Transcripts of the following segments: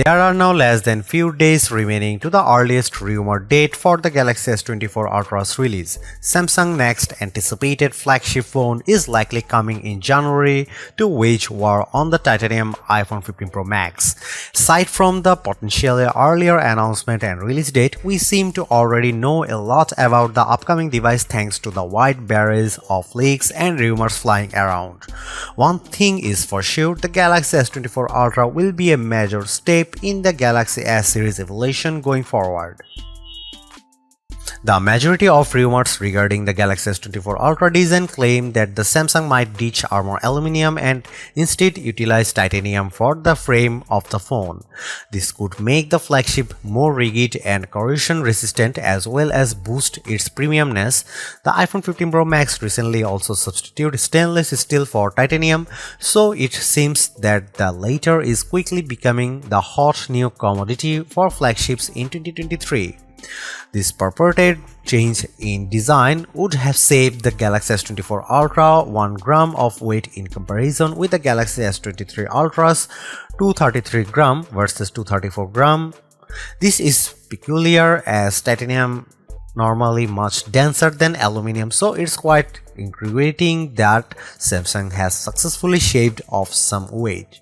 There are now less than few days remaining to the earliest rumored date for the Galaxy S24 Ultra's release. Samsung's next anticipated flagship phone is likely coming in January to wage war on the titanium iPhone 15 Pro Max. Aside from the potentially earlier announcement and release date, we seem to already know a lot about the upcoming device thanks to the wide barrage of leaks and rumors flying around. One thing is for sure, the Galaxy S24 Ultra will be a major step in the Galaxy S series evolution going forward. The majority of rumors regarding the Galaxy S24 Ultra design claim that the Samsung might ditch armor aluminum and instead utilize titanium for the frame of the phone. This could make the flagship more rigid and corrosion resistant as well as boost its premiumness. The iPhone 15 Pro Max recently also substituted stainless steel for titanium, so it seems that the latter is quickly becoming the hot new commodity for flagships in 2023. This purported change in design would have saved the Galaxy S24 Ultra 1 gram of weight in comparison with the Galaxy S23 Ultra's 233 gram versus 234 gram. This is peculiar as titanium normally much denser than aluminum, so it's quite incriminating that Samsung has successfully shaved off some weight.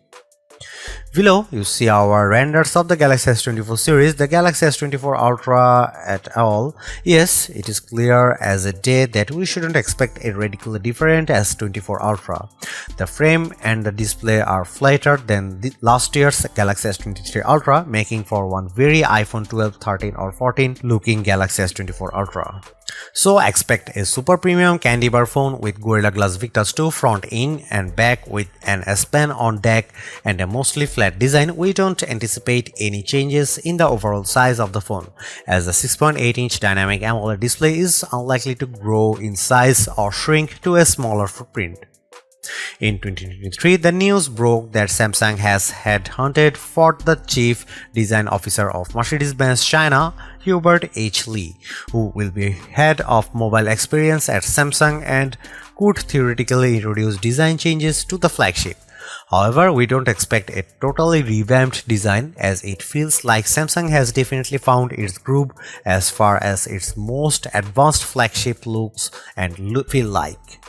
Below, you see our renders of the Galaxy S24 series, the Galaxy S24 Ultra et al. Yes, it is clear as a day that we shouldn't expect a radically different S24 Ultra. The frame and the display are flatter than last year's Galaxy S23 Ultra, making for one very iPhone 12, 13 or 14 looking Galaxy S24 Ultra. So expect a super premium candy bar phone with Gorilla Glass Victus 2 front in and back with an S Pen on deck and a mostly flat design. We don't anticipate any changes in the overall size of the phone, as the 6.8-inch dynamic AMOLED display is unlikely to grow in size or shrink to a smaller footprint. In 2023, the news broke that Samsung has headhunted for the chief design officer of Mercedes-Benz China, Hubert H. Lee, who will be head of mobile experience at Samsung and could theoretically introduce design changes to the flagship. However, we don't expect a totally revamped design, as it feels like Samsung has definitely found its groove as far as its most advanced flagship looks and feel like.